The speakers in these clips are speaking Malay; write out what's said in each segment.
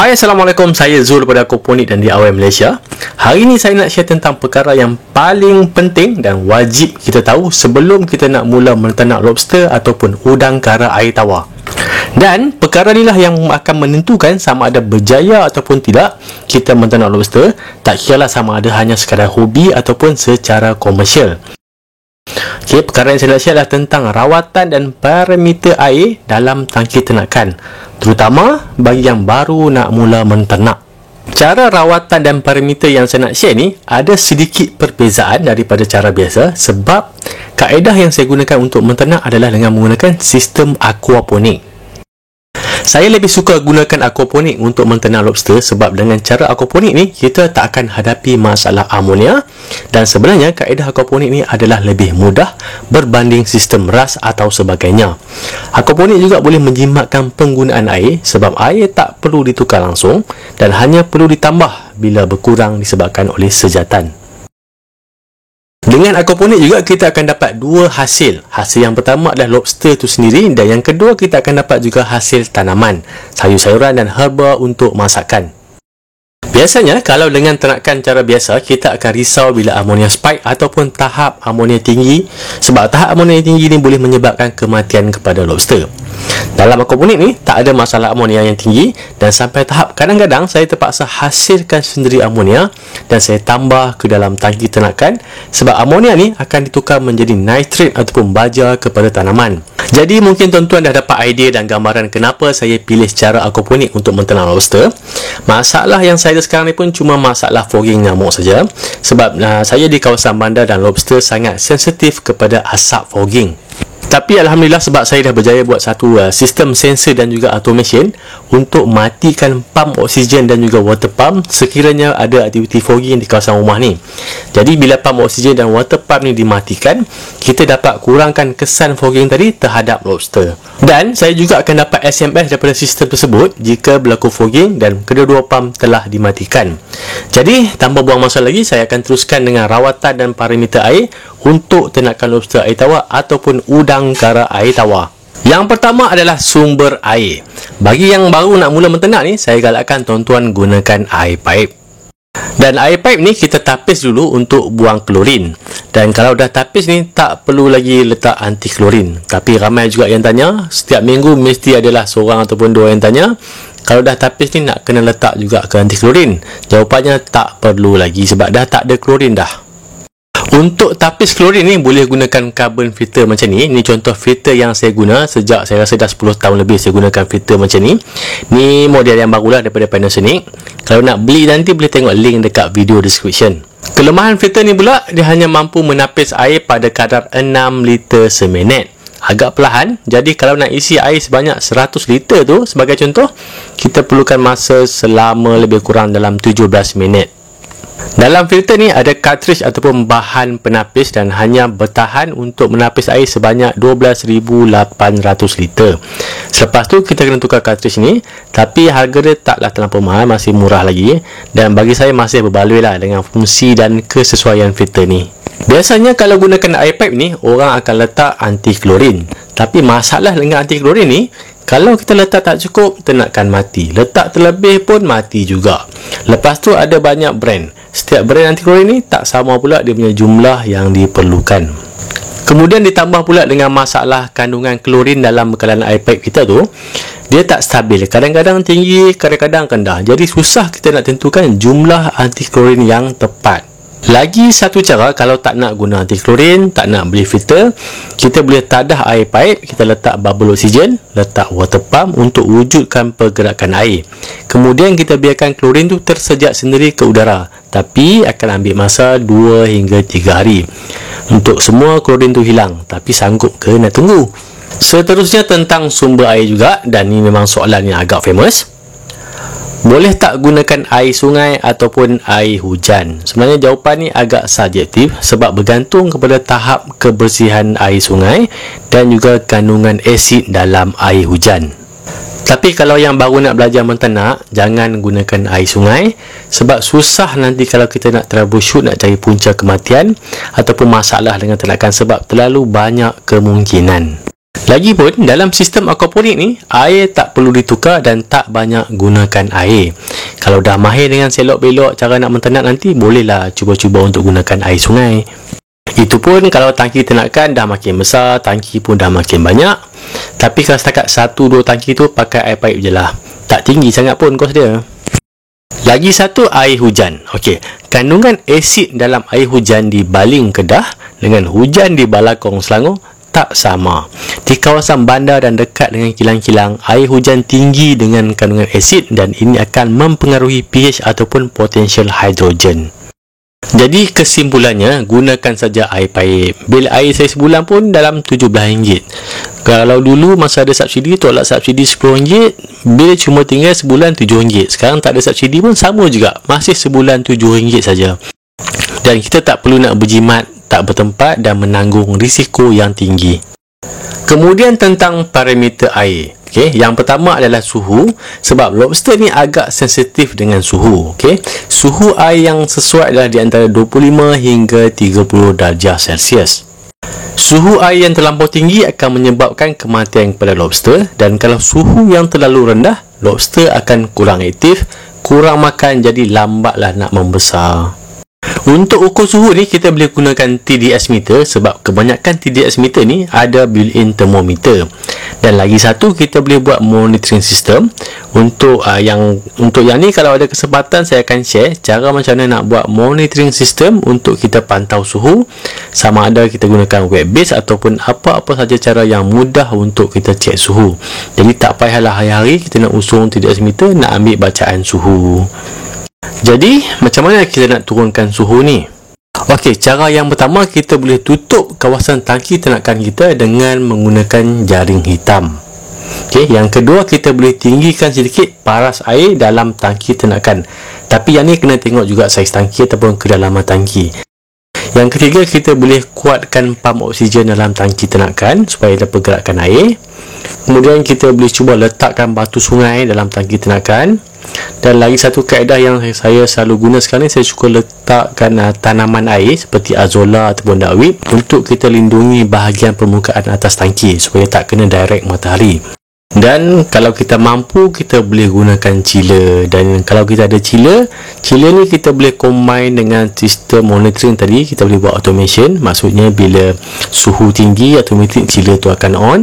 Hai, Assalamualaikum. Saya Zul daripada Aquaponik dan DIY Malaysia. Hari ini saya nak share tentang perkara yang paling penting dan wajib kita tahu sebelum kita nak mula menternak lobster ataupun udang kara air tawar. Dan perkara inilah yang akan menentukan sama ada berjaya ataupun tidak kita menternak lobster, tak kiralah sama ada hanya sekadar hobi ataupun secara komersial. Okey, perkara yang saya nak share adalah tentang rawatan dan parameter air dalam tangki ternakan, terutama bagi yang baru nak mula menternak. Cara rawatan dan parameter yang saya nak share ni ada sedikit perbezaan daripada cara biasa sebab kaedah yang saya gunakan untuk menternak adalah dengan menggunakan sistem aquaponik. Saya lebih suka gunakan aquaponik untuk menternak lobster sebab dengan cara aquaponik ni kita tak akan hadapi masalah amonia, dan sebenarnya kaedah aquaponik ni adalah lebih mudah berbanding sistem ras atau sebagainya. Aquaponik juga boleh menjimatkan penggunaan air sebab air tak perlu ditukar langsung dan hanya perlu ditambah bila berkurang disebabkan oleh sejatan. Dengan aquaponik juga kita akan dapat dua hasil. Hasil yang pertama adalah lobster itu sendiri, dan yang kedua kita akan dapat juga hasil tanaman, sayur-sayuran dan herba untuk masakan. Biasanya kalau dengan ternakan cara biasa kita akan risau bila amonia spike ataupun tahap amonia tinggi, sebab tahap amonia tinggi ini boleh menyebabkan kematian kepada lobster. Dalam aquaponik ni tak ada masalah amonia yang tinggi, dan sampai tahap kadang-kadang saya terpaksa hasilkan sendiri amonia dan saya tambah ke dalam tangki ternakan sebab amonia ni akan ditukar menjadi nitrit ataupun baja kepada tanaman. Jadi mungkin tuan-tuan dah dapat idea dan gambaran kenapa saya pilih cara aquaponik untuk menternak lobster. Masalah yang saya ada sekarang ni pun cuma masalah fogging nyamuk saja, sebab saya di kawasan bandar dan lobster sangat sensitif kepada asap fogging. Tapi Alhamdulillah sebab saya dah berjaya buat satu sistem sensor dan juga automation untuk matikan pump oksigen dan juga water pump sekiranya ada aktiviti fogging di kawasan rumah ni. Jadi bila pump oksigen dan water pump ni dimatikan, kita dapat kurangkan kesan fogging tadi terhadap lobster. Dan saya juga akan dapat SMS daripada sistem tersebut jika berlaku fogging dan kedua-dua pump telah dimatikan. Jadi tanpa buang masa lagi, saya akan teruskan dengan rawatan dan parameter air untuk ternakan lobster air tawar ataupun udang kara air tawar. Yang pertama adalah sumber air. Bagi yang baru nak mula menternak ni, saya galakkan tuan-tuan gunakan air paip. Dan air paip ni kita tapis dulu untuk buang klorin. Dan kalau dah tapis ni tak perlu lagi letak anti klorin. Tapi ramai juga yang tanya, setiap minggu mesti adalah seorang ataupun dua yang tanya, kalau dah tapis ni nak kena letak juga ke anti klorin. Jawapannya tak perlu lagi sebab dah tak ada klorin dah. Untuk tapis klorin ni boleh gunakan carbon filter macam ni. Ni contoh filter yang saya guna sejak saya rasa dah 10 tahun lebih saya gunakan filter macam ni. Ni model yang barulah daripada Panasonic. Kalau nak beli nanti boleh tengok link dekat video description. Kelemahan filter ni pula, dia hanya mampu menapis air pada kadar 6 liter seminit. Agak perlahan, jadi kalau nak isi air sebanyak 100 liter tu sebagai contoh, kita perlukan masa selama lebih kurang dalam 17 minit. Dalam filter ni ada cartridge ataupun bahan penapis dan hanya bertahan untuk menapis air sebanyak 12,800 liter. Selepas tu kita kena tukar cartridge ni, tapi harga dia taklah terlampau mahal, masih murah lagi, dan bagi saya masih berbaloi lah dengan fungsi dan kesesuaian filter ni. Biasanya kalau gunakan air pipe ni, orang akan letak anti klorin. Tapi masalah dengan anti klorin ni, kalau kita letak tak cukup, ternakan mati. Letak terlebih pun mati juga. Lepas tu ada banyak brand. Setiap brand anti klorin ni tak sama pula dia punya jumlah yang diperlukan. Kemudian ditambah pula dengan masalah kandungan klorin dalam bekalan air pipe kita tu, dia tak stabil. Kadang-kadang tinggi, kadang-kadang rendah. Jadi susah kita nak tentukan jumlah anti klorin yang tepat. Lagi satu cara, kalau tak nak guna anti klorin, tak nak beli filter, kita boleh tadah air paip, kita letak bubble oksigen, letak water pump untuk wujudkan pergerakan air. Kemudian kita biarkan klorin tu tersejak sendiri ke udara, tapi akan ambil masa 2 hingga 3 hari untuk semua klorin tu hilang. Tapi sanggup ke nak tunggu? Seterusnya tentang sumber air juga, dan ini memang soalan yang agak famous. Boleh tak gunakan air sungai ataupun air hujan? Sebenarnya jawapan ni agak subjektif sebab bergantung kepada tahap kebersihan air sungai dan juga kandungan asid dalam air hujan. Tapi kalau yang baru nak belajar menternak, jangan gunakan air sungai sebab susah nanti kalau kita nak troubleshoot, nak cari punca kematian ataupun masalah dengan ternakan sebab terlalu banyak kemungkinan. Lagipun, dalam sistem aquaponik ni, air tak perlu ditukar dan tak banyak gunakan air. Kalau dah mahir dengan selok-belok cara nak menternak nanti, bolehlah cuba-cuba untuk gunakan air sungai. Itu pun kalau tangki ternakan dah makin besar, tangki pun dah makin banyak. Tapi kalau setakat 1-2 tangki tu, pakai air paip je lah. Tak tinggi sangat pun kos dia. Lagi satu, air hujan. Okey, kandungan asid dalam air hujan di Baling, Kedah dengan hujan di Balakong, Selangor tak sama. Di kawasan bandar dan dekat dengan kilang-kilang, air hujan tinggi dengan kandungan asid dan ini akan mempengaruhi pH ataupun potential hidrogen. Jadi kesimpulannya, gunakan saja air paip. Bil air saya sebulan pun dalam RM17. Kalau dulu masa ada subsidi, tolak subsidi RM10, bil cuma tinggal sebulan RM7. Sekarang tak ada subsidi pun sama juga, masih sebulan RM7 saja. Dan kita tak perlu nak berjimat, tak bertempat dan menanggung risiko yang tinggi. Kemudian tentang parameter air. Okey, yang pertama adalah suhu, sebab lobster ni agak sensitif dengan suhu. Okey, suhu air yang sesuai adalah di antara 25 hingga 30 darjah Celsius. Suhu air yang terlampau tinggi akan menyebabkan kematian kepada lobster, dan kalau suhu yang terlalu rendah, lobster akan kurang aktif, kurang makan, jadi lambatlah nak membesar. Untuk ukur suhu ni, kita boleh gunakan TDS meter, sebab kebanyakan TDS meter ni ada built-in thermometer. Dan lagi satu, kita boleh buat monitoring system. Untuk yang ni, kalau ada kesempatan saya akan share cara macam mana nak buat monitoring system untuk kita pantau suhu, sama ada kita gunakan web base ataupun apa-apa saja cara yang mudah untuk kita cek suhu. Jadi tak payahlah hari-hari kita nak usung TDS meter nak ambil bacaan suhu. Jadi, macam mana kita nak turunkan suhu ni? Okey, cara yang pertama, kita boleh tutup kawasan tangki ternakan kita dengan menggunakan jaring hitam. Okey, yang kedua, kita boleh tinggikan sedikit paras air dalam tangki ternakan. Tapi yang ni kena tengok juga saiz tangki ataupun kedalaman tangki. Yang ketiga, kita boleh kuatkan pam oksigen dalam tangki ternakan supaya ada pergerakan air. Kemudian kita boleh cuba letakkan batu sungai dalam tangki ternakan. Dan lagi satu kaedah yang saya selalu guna sekarang ni, saya suka letakkan tanaman air seperti azolla ataupun dakweed untuk kita lindungi bahagian permukaan atas tangki supaya tak kena direct matahari. Dan kalau kita mampu, kita boleh gunakan chiller. Dan kalau kita ada chiller ni kita boleh combine dengan sistem monitoring tadi. Kita boleh buat automation, maksudnya bila suhu tinggi, automatic chiller tu akan on,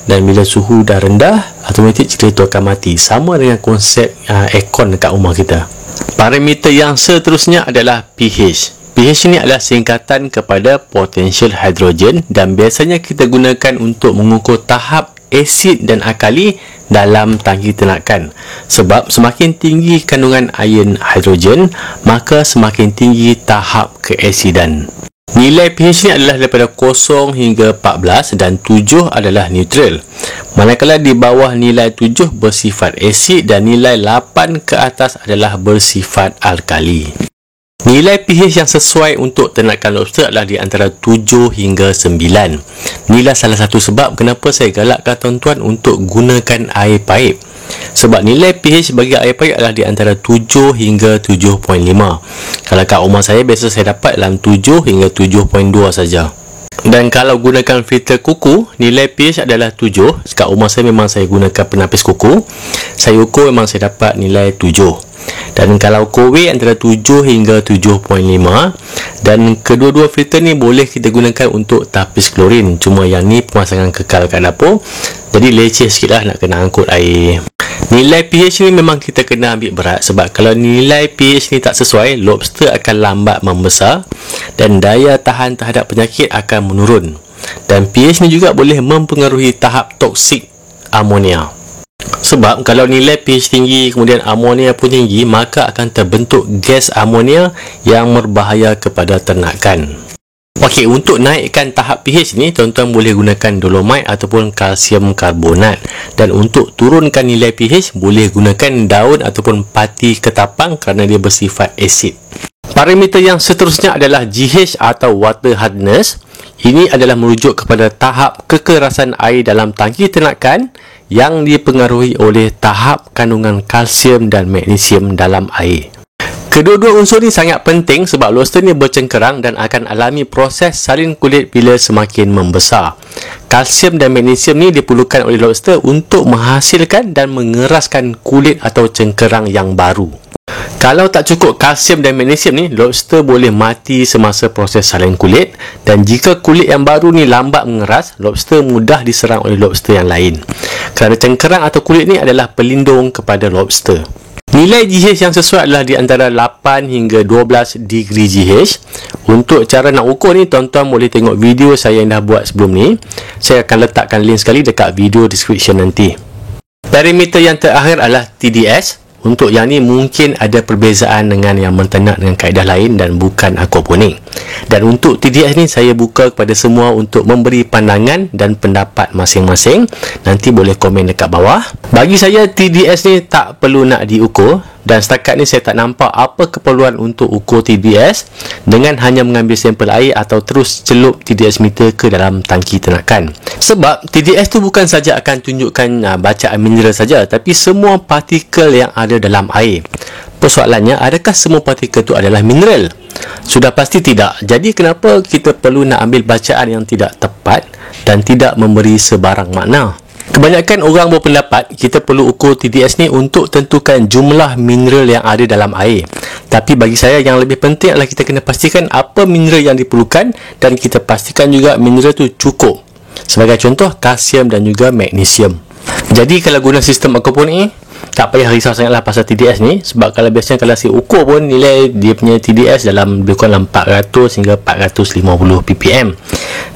dan bila suhu dah rendah, automatik chiller tu akan mati. Sama dengan konsep aircon dekat rumah kita. Parameter yang seterusnya adalah pH. pH ni adalah singkatan kepada potential hydrogen dan biasanya kita gunakan untuk mengukur tahap asid dan alkali dalam tangki ternakan. Sebab semakin tinggi kandungan ion hidrogen, maka semakin tinggi tahap keasidan. Nilai pH ni adalah daripada 0 hingga 14 dan 7 adalah neutral. Manakala di bawah nilai 7 bersifat asid dan nilai 8 ke atas adalah bersifat alkali. Nilai pH yang sesuai untuk ternakan lobster adalah di antara 7 hingga 9. Inilah salah satu sebab kenapa saya galakkan tuan-tuan untuk gunakan air paip. Sebab nilai pH bagi air paip adalah di antara 7 hingga 7.5. Kalau kat rumah saya, biasa saya dapat dalam 7 hingga 7.2 saja. Dan kalau gunakan filter kuku, nilai pH adalah 7. Kat rumah saya memang saya gunakan penapis kuku. Saya ukur memang saya dapat nilai 7. Dan kalau Kowe antara 7 hingga 7.5. Dan kedua-dua filter ni boleh kita gunakan untuk tapis klorin. Cuma yang ni pemasangan kekal kat dapur, jadi leceh sikit lah nak kena angkut air. Nilai pH ni memang kita kena ambil berat, sebab kalau nilai pH ni tak sesuai, lobster akan lambat membesar dan daya tahan terhadap penyakit akan menurun. Dan pH ni juga boleh mempengaruhi tahap toksik amonia. Sebab kalau nilai pH tinggi kemudian amonia pun tinggi, maka akan terbentuk gas amonia yang berbahaya kepada ternakan. Okey, untuk naikkan tahap pH ni, tuan-tuan boleh gunakan dolomite ataupun kalsium karbonat. Dan untuk turunkan nilai pH, boleh gunakan daun ataupun pati ketapang kerana dia bersifat asid. Parameter yang seterusnya adalah GH atau water hardness. Ini adalah merujuk kepada tahap kekerasan air dalam tangki ternakan yang dipengaruhi oleh tahap kandungan kalsium dan magnesium dalam air. Kedua-dua unsur ni sangat penting sebab lobster ni bercengkerang dan akan alami proses salin kulit bila semakin membesar. Kalsium dan magnesium ni diperlukan oleh lobster untuk menghasilkan dan mengeraskan kulit atau cengkerang yang baru. Kalau tak cukup kalsium dan magnesium ni, lobster boleh mati semasa proses salin kulit, dan jika kulit yang baru ni lambat mengeras, lobster mudah diserang oleh lobster yang lain. Kerana cengkerang atau kulit ni adalah pelindung kepada lobster. Nilai GH yang sesuai adalah di antara 8 hingga 12 degree GH. Untuk cara nak ukur ni, tuan-tuan boleh tengok video saya yang dah buat sebelum ni. Saya akan letakkan link sekali dekat video description nanti. Parameter yang terakhir adalah TDS. Untuk yang ni mungkin ada perbezaan dengan yang mentenak dengan kaedah lain dan bukan aquaponik. Dan untuk TDS ni saya buka kepada semua untuk memberi pandangan dan pendapat masing-masing. Nanti boleh komen dekat bawah. Bagi saya TDS ni tak perlu nak diukur, dan setakat ni saya tak nampak apa keperluan untuk ukur TDS dengan hanya mengambil sampel air atau terus celup TDS meter ke dalam tangki ternakan. Sebab TDS tu bukan saja akan tunjukkan bacaan mineral saja, tapi semua partikel yang ada dalam air. Persoalannya, adakah semua partikel tu adalah mineral? Sudah pasti tidak. Jadi kenapa kita perlu nak ambil bacaan yang tidak tepat dan tidak memberi sebarang makna? Kebanyakan orang berpendapat kita perlu ukur TDS ni untuk tentukan jumlah mineral yang ada dalam air. Tapi bagi saya yang lebih penting adalah kita kena pastikan apa mineral yang diperlukan, dan kita pastikan juga mineral tu cukup. Sebagai contoh, kalsium dan juga magnesium. Jadi kalau guna sistem aquaponik ni, tak payah risau sangatlah pasal TDS ni, sebab kalau biasanya kalau saya ukur pun nilai dia punya TDS dalam lebih kurang 400 hingga 450 ppm.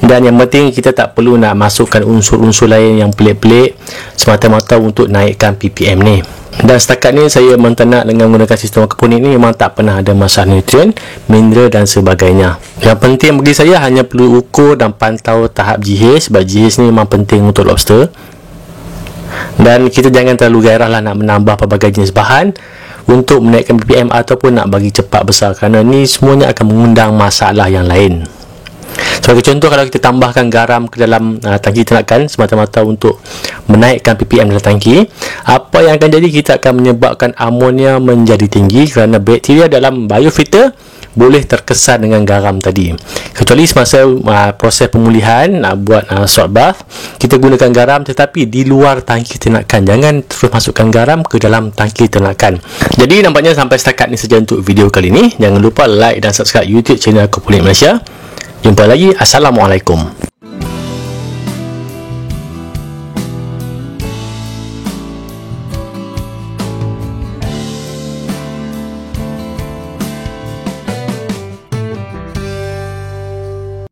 Dan yang penting kita tak perlu nak masukkan unsur-unsur lain yang pelik-pelik semata-mata untuk naikkan ppm ni. Dan setakat ni saya mentenak dengan menggunakan sistem aquaponik ni memang tak pernah ada masalah nutrien, mineral dan sebagainya. Yang penting bagi saya hanya perlu ukur dan pantau tahap GH, sebab GH ni memang penting untuk lobster. Dan kita jangan terlalu gairah lah nak menambah pelbagai jenis bahan untuk menaikkan ppm ataupun nak bagi cepat besar, kerana ni semuanya akan mengundang masalah yang lain. Sebagai contoh, kalau kita tambahkan garam ke dalam tangki ternakan semata-mata untuk menaikkan ppm dalam tangki, apa yang akan jadi, kita akan menyebabkan amonia menjadi tinggi kerana bakteria dalam biofilter boleh terkesan dengan garam tadi. Kecuali semasa proses pemulihan buat salt bath, kita gunakan garam tetapi di luar tangki ternakan. Jangan terus masukkan garam ke dalam tangki ternakan. Jadi nampaknya sampai setakat ni saja untuk video kali ni. Jangan lupa like dan subscribe YouTube channel Aquaponik Malaysia. Jumpa lagi. Assalamualaikum.